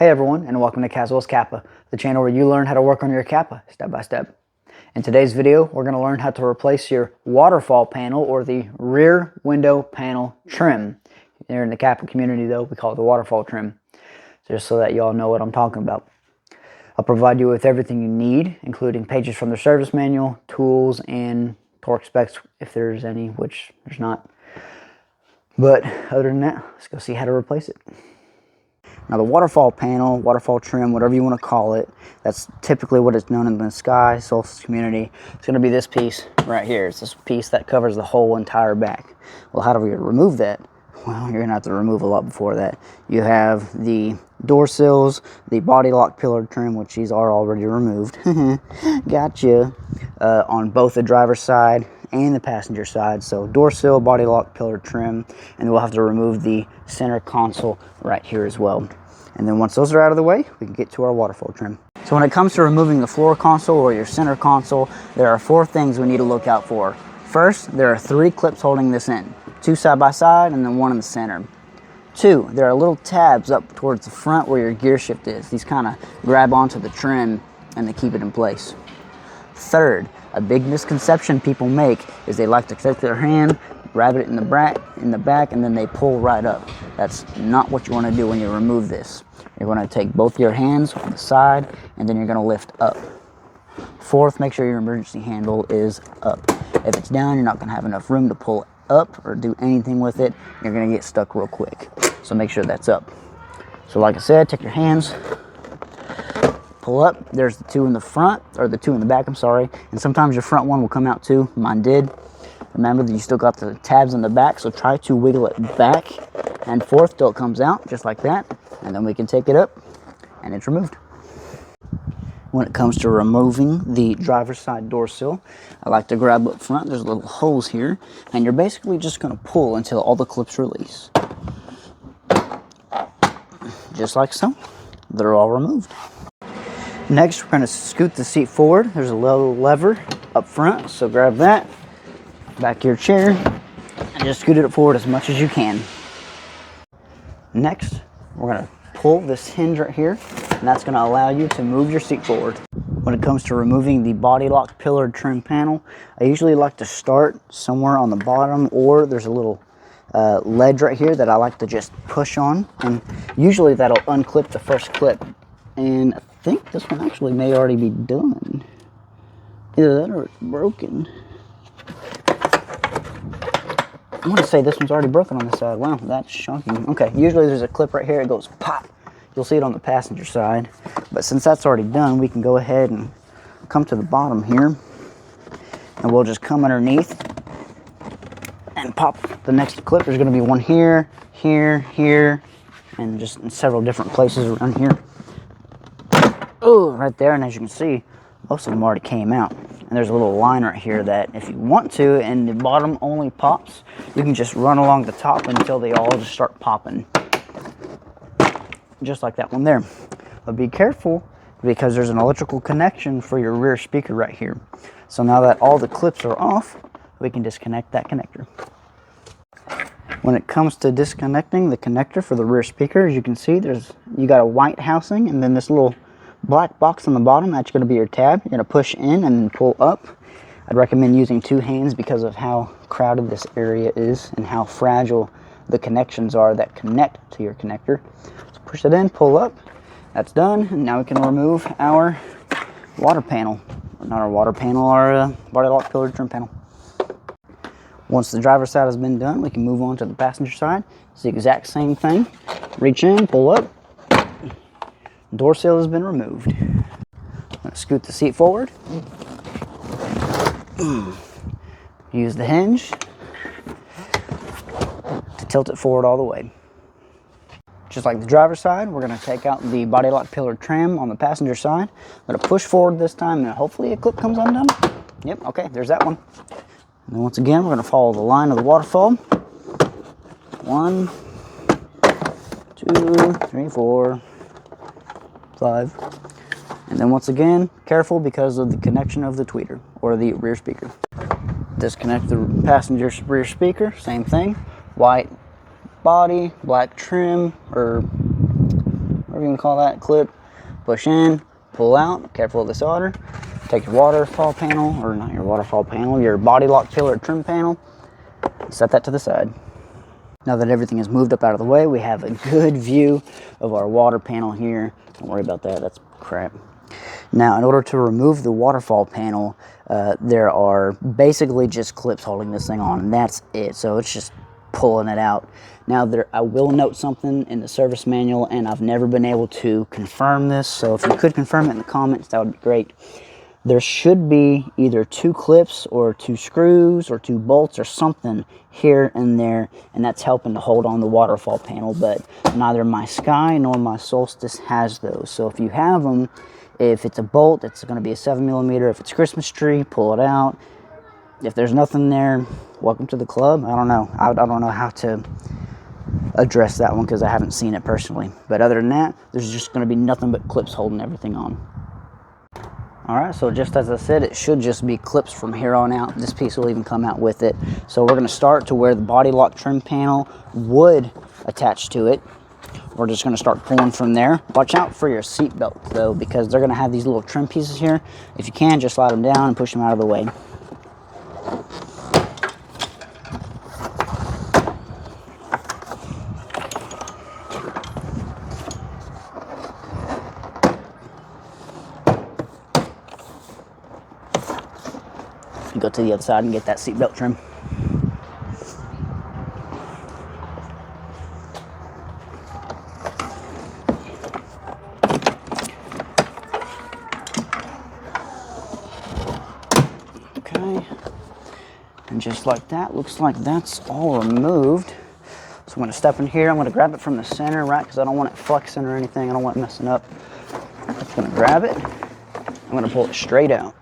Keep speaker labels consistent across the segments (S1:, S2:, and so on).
S1: Hey everyone, and welcome to Kaswell's Kappa, the channel where you learn how to work on your Kappa step by step. In today's video, we're going to learn how to replace your waterfall panel or the rear window panel trim. Here in the Kappa community though, we call it the waterfall trim, just so that you all know what I'm talking about. I'll provide you with everything you need, including pages from the service manual, tools, and torque specs if there's any, which there's not. But other than that, let's go see how to replace it. Now the waterfall panel, waterfall trim, whatever you want to call it, that's typically what it's known in the Sky Solstice community. It's going to be this piece right here. It's this piece that covers the whole entire back. Well, how do we remove that? Well, you're going to have to remove a lot before that. You have the door sills, the body lock pillar trim, which these are already removed. Gotcha. On both the driver's side and the passenger side. So door sill, body lock pillar trim, and we'll have to remove the center console right here as well. And then once those are out of the way, we can get to our waterfall trim. So when it comes to removing the floor console or your center console, there are 4 things we need to look out for. First, there are 3 clips holding this in. 2 side by side and then 1 in the center. 2, there are little tabs up towards the front where your gear shift is. These kind of grab onto the trim and they keep it in place. Third, a big misconception people make is they like to take their hand, grab it in the back, and then they pull right up. That's not what you want to do when you remove this. You're going to take both your hands on the side, and then you're going to lift up. Fourth, make sure your emergency handle is up. If it's down, you're not going to have enough room to pull up or do anything with it. You're going to get stuck real quick. So make sure that's up. So like I said, take your hands, pull up. There's the 2 in the front, or the 2 in the back, I'm sorry. And sometimes your front one will come out too. Mine did. Remember that you still got the tabs in the back, so try to wiggle it back and forth till it comes out, just like that. And then we can take it up, and it's removed. When it comes to removing the driver's side door sill, I like to grab up front. There's little holes here, and you're basically just going to pull until all the clips release. Just like so. They're all removed. Next, we're going to scoot the seat forward. There's a little lever up front, so grab that, back of your chair, and just scoot it forward as much as you can. Next, we're going to pull this hinge right here, and that's going to allow you to move your seat forward. When it comes to removing the body lock pillar trim panel, I usually like to start somewhere on the bottom, or there's a little ledge right here that I like to just push on, and usually that'll unclip the first clip. And I think this one actually may already be done. Either that or it's broken. I want to say this one's already broken on the side. Wow, that's shocking. Okay, usually there's a clip right here. It goes pop. You'll see it on the passenger side. But since that's already done, we can go ahead and come to the bottom here. And we'll just come underneath and pop the next clip. There's going to be one here, here, here, and just in several different places around here. Oh, right there. And as you can see, most of them already came out. And there's a little line right here that if you want to, and the bottom only pops, you can just run along the top until they all just start popping. Just like that one there. But be careful because there's an electrical connection for your rear speaker right here. So now that all the clips are off, we can disconnect that connector. When it comes to disconnecting the connector for the rear speaker, as you can see, you got a white housing and then this little black box on the bottom. That's going to be your tab. You're going to push in and pull up. I'd recommend using 2 hands because of how crowded this area is and how fragile the connections are that connect to your connector. So push it in, pull up. That's done. And now we can remove our water panel. Not our water panel, our body lock pillar trim panel. Once the driver's side has been done, we can move on to the passenger side. It's the exact same thing. Reach in, pull up. Door sill has been removed. I'm going to scoot the seat forward. Use the hinge to tilt it forward all the way. Just like the driver's side, we're going to take out the body lock pillar trim on the passenger side. I'm going to push forward this time and hopefully a clip comes undone. Yep, okay, there's that one. And then once again, we're going to follow the line of the waterfall. 1, 2, 3, 4, 5. And then once again, careful because of the connection of the tweeter or the rear speaker. Disconnect the passenger rear speaker, same thing. White body, black trim, or whatever you want to call that, clip, push in, pull out, careful of the solder. Take your waterfall panel, or not your waterfall panel, your body lock pillar trim panel, set that to the side. Now that everything is moved up out of the way, we have a good view of our water panel here. Don't worry about that, that's crap. Now, in order to remove the waterfall panel, there are basically just clips holding this thing on, and that's it. So it's just pulling it out. Now, I will note something in the service manual, and I've never been able to confirm this, so if you could confirm it in the comments, that would be great. There should be either 2 clips or 2 screws or 2 bolts or something here and there, and that's helping to hold on the waterfall panel, but neither my Sky nor my Solstice has those. So if you have them, if it's a bolt, it's going to be a 7mm. If it's Christmas tree, pull it out. If there's nothing there, welcome to the club. I don't know. I don't know how to address that one because I haven't seen it personally. But other than that, there's just going to be nothing but clips holding everything on. Alright, so just as I said, it should just be clips from here on out. This piece will even come out with it. So we're going to start to where the body lock trim panel would attach to it. We're just going to start pulling from there. Watch out for your seat belt though, because they're going to have these little trim pieces here. If you can, just slide them down and push them out of the way. Go to the other side and get that seat belt trim. Okay, and just like that, looks like that's all removed. So I'm going to step in here. I'm going to grab it from the center, right, because I don't want it flexing or anything. I don't want it messing up. I'm just going to grab it. I'm going to pull it straight out.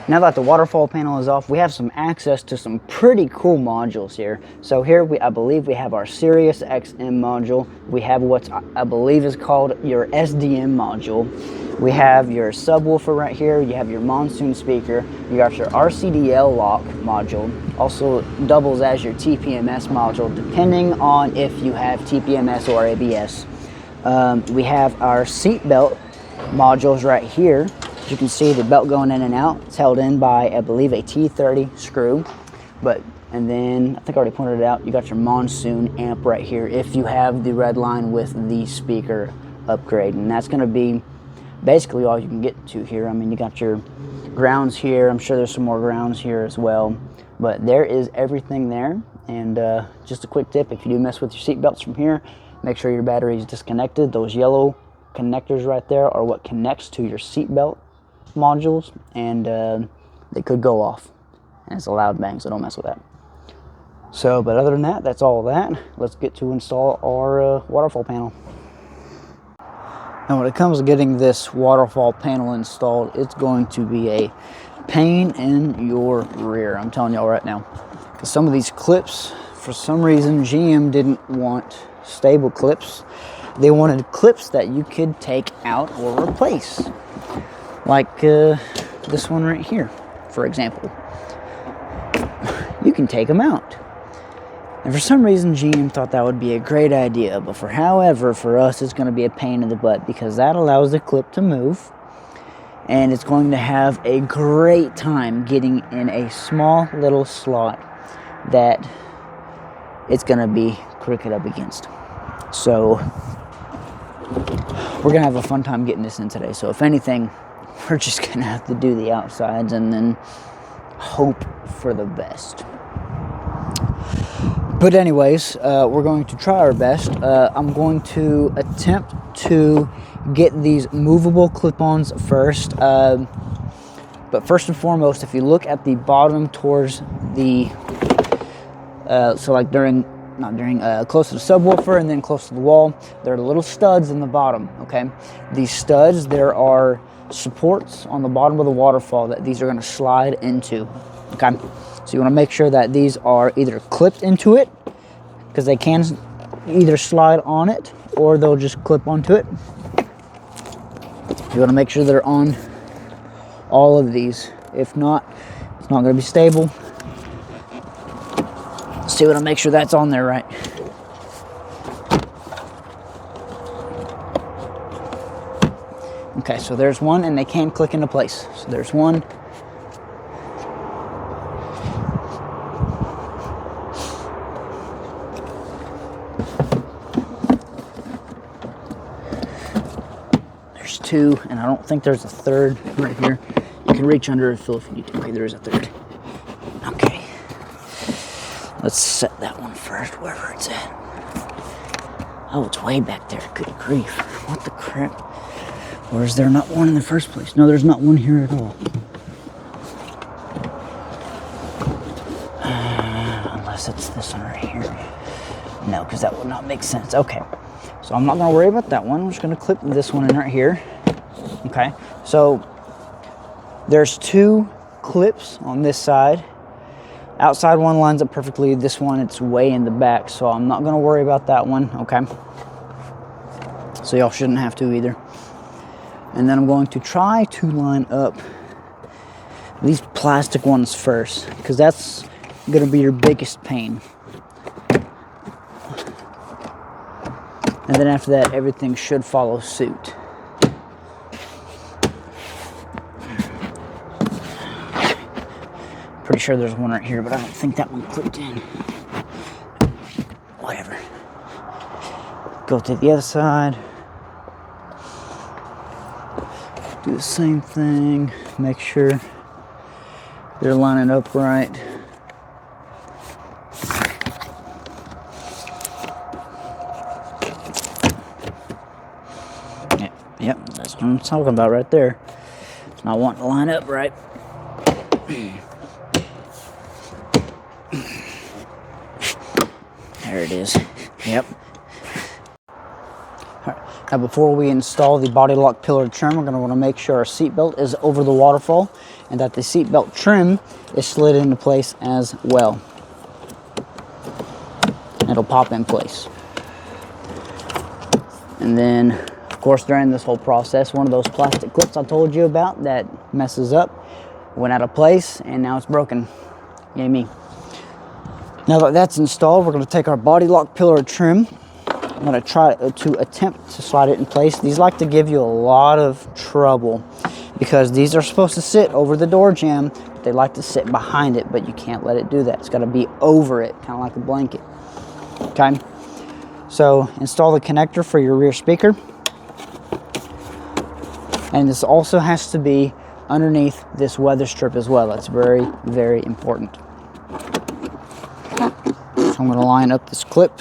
S1: Now that the waterfall panel is off, we have some access to some pretty cool modules here. So here, I believe we have our Sirius XM module. We have what I believe is called your SDM module. We have your subwoofer right here. You have your monsoon speaker. You got your RCDL lock module. Also doubles as your TPMS module, depending on if you have TPMS or ABS. We have our seat belt modules right here. You can see the belt going in and out. It's held in by, I believe, a T30 screw. And then, I think I already pointed it out, you got your monsoon amp right here if you have the Redline with the speaker upgrade. And that's going to be basically all you can get to here. I mean, you got your grounds here. I'm sure there's some more grounds here as well. But there is everything there. And just a quick tip, if you do mess with your seat belts from here, make sure your battery is disconnected. Those yellow connectors right there are what connects to your seat belt modules, and they could go off, and it's a loud bang, so don't mess with that. So, but other than that, that's all of that. Let's get to install our waterfall panel. Now when it comes to getting this waterfall panel installed, it's going to be a pain in your rear, I'm telling y'all right now, because some of these clips, for some reason, GM didn't want stable clips. They wanted clips that you could take out or replace. Like this one right here, for example. You can take them out. And for some reason, GM thought that would be a great idea. But however, for us, it's going to be a pain in the butt because that allows the clip to move. And it's going to have a great time getting in a small little slot that it's going to be crooked up against. So we're going to have a fun time getting this in today. So if anything, we're just going to have to do the outsides and then hope for the best. But anyways, we're going to try our best. I'm going to attempt to get these movable clip-ons first. But first and foremost, if you look at the bottom towards the, so like close to the subwoofer and then close to the wall, there are little studs in the bottom, okay? These studs, there are supports on the bottom of the waterfall that these are going to slide into, okay? So you want to make sure that these are either clipped into it, because they can either slide on it or they'll just clip onto it. You want to make sure they're on all of these. If not, it's not going to be stable. So you want to make sure that's on there right. Okay, so there's one, and they can click into place. So there's one. There's two, and I don't think there's a third right here. You can reach under and fill if you need to. Okay, there is a third. Okay. Let's set that one first, wherever it's at. Oh, it's way back there. Good grief. What the crap? Or is there not one in the first place? No, there's not one here at all. Unless it's this one right here. No, because that would not make sense. Okay. So I'm not going to worry about that one. I'm just going to clip this one in right here. Okay. So there's two clips on this side. Outside one lines up perfectly. This one, it's way in the back, so I'm not going to worry about that one. Okay. So y'all shouldn't have to either. And then I'm going to try to line up these plastic ones first, because that's going to be your biggest pain. And then after that, everything should follow suit. Pretty sure there's one right here, but I don't think that one clipped in. Whatever. Go to the other side. Do the same thing. Make sure they're lining up right. Yep, that's what I'm talking about right there. It's not wanting to line up right. There it is. Yep. Alright. Now before we install the body lock pillar trim, we're going to want to make sure our seat belt is over the waterfall and that the seat belt trim is slid into place as well. It'll pop in place. And then, of course, during this whole process, one of those plastic clips I told you about that messes up went out of place and now it's broken. Yay me. Now that that's installed, we're going to take our body lock pillar trim. I'm going to try to attempt to slide it in place. These like to give you a lot of trouble because these are supposed to sit over the door jamb, but they like to sit behind it, but you can't let it do that. It's got to be over it, kind of like a blanket. Okay, so install the connector for your rear speaker. And this also has to be underneath this weather strip as well. That's very, very important. So I'm going to line up this clip.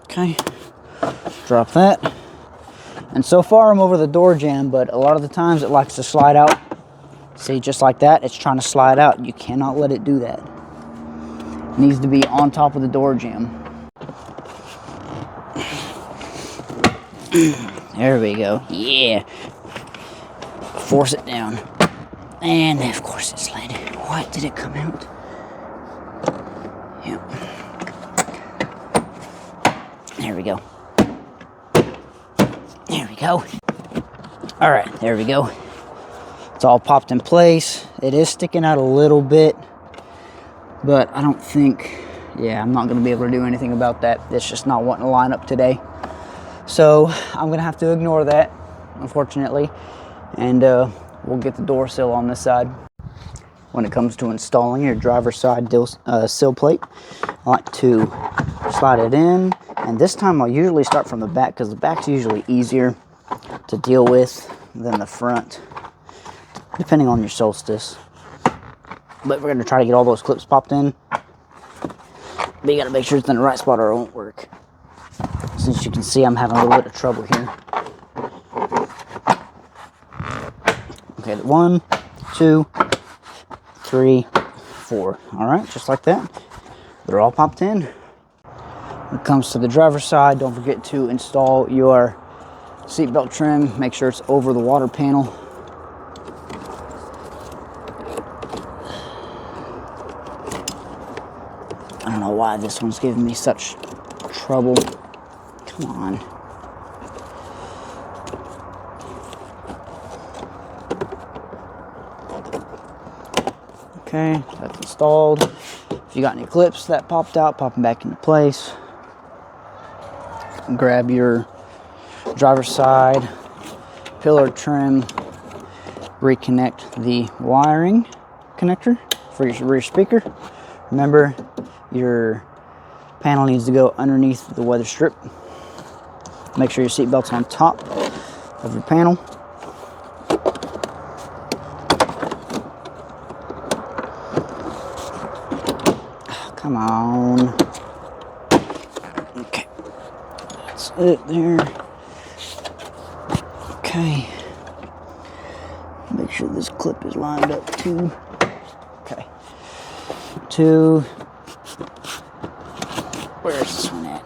S1: Okay, drop that. And so far I'm over the door jamb, but a lot of the times it likes to slide out. See, just like that, it's trying to slide out. You cannot let it do that. It needs to be on top of the door jamb. There we go. Yeah. Force it down. And of course it slid. What? Did it come out? Yep. There we go. There we go. All right, there we go. It's all popped in place. It is sticking out a little bit, but I don't think, yeah, I'm not gonna be able to do anything about that. It's just not wanting to line up today. So I'm gonna have to ignore that, unfortunately, and we'll get the door sill on this side. When it comes to installing your driver's side sill plate, I like to slide it in, and this time I'll usually start from the back because the back's usually easier to deal with than the front, depending on your Solstice. But we're gonna try to get all those clips popped in, but you gotta make sure it's in the right spot or it won't work. Since you can see, I'm having a little bit of trouble here. Okay, 1, 2, 3, 4. All right, just like that. They're all popped in. When it comes to the driver's side, don't forget to install your seatbelt trim. Make sure it's over the water panel. I don't know why this one's giving me such trouble. Come on. Okay, that's installed. If you got any clips that popped out, pop them back into place. grab your driver's side pillar trim, reconnect the wiring connector for your rear speaker. Remember, your panel needs to go underneath the weather strip. Make sure your seat belt's on top of your panel. Oh, come on. Okay, that's it there. Okay, make sure this clip is lined up too. Okay, 2, where's this one at?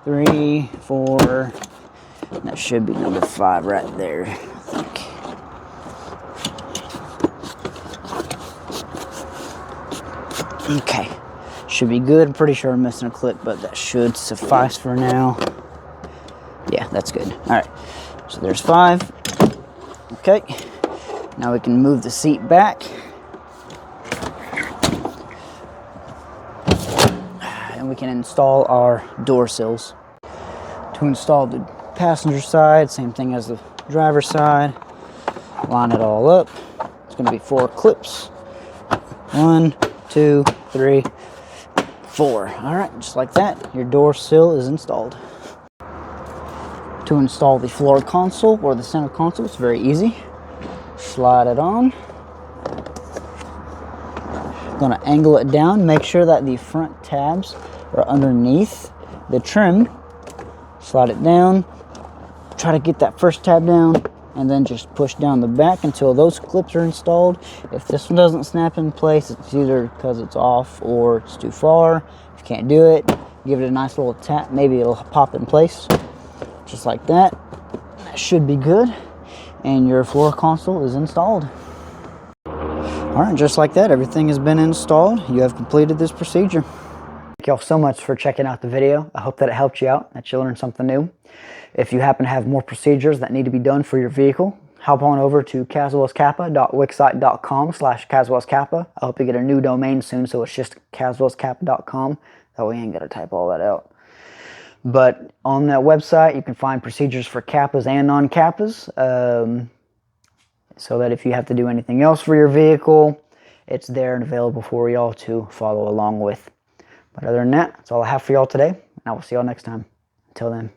S1: 3, 4, that should be number 5 right there, I think. Okay, should be good. I'm pretty sure I'm missing a clip, but that should suffice for now. Yeah, that's good. All right, so there's 5. Okay, now we can move the seat back. And we can install our door sills. To install the passenger side, same thing as the driver's side. Line it all up. It's going to be 4 clips. 1, 2, 3, 4. All right, just like that, your door sill is installed. To install the floor console or the center console, it's very easy. Slide it on. Going to angle it down. Make sure that the front tabs are underneath the trim. Slide it down. Try to get that first tab down, and then just push down the back until those clips are installed. If this one doesn't snap in place, it's either because it's off or it's too far. If you can't do it, give it a nice little tap. Maybe it'll pop in place. Just like that. That should be good. And your floor console is installed. Alright, just like that, everything has been installed. You have completed this procedure. Thank y'all so much for checking out the video. I hope that it helped you out, that you learned something new. If you happen to have more procedures that need to be done for your vehicle, hop on over to kaswellskappa.wixsite.com/kaswellskappa. I hope you get a new domain soon, so it's just kaswellskappa.com. That way you ain't got to type all that out. But on that website, you can find procedures for Kappas and non-Kappas, so that if you have to do anything else for your vehicle, it's there and available for y'all to follow along with. But other than that, that's all I have for y'all today, and I will see y'all next time. Until then.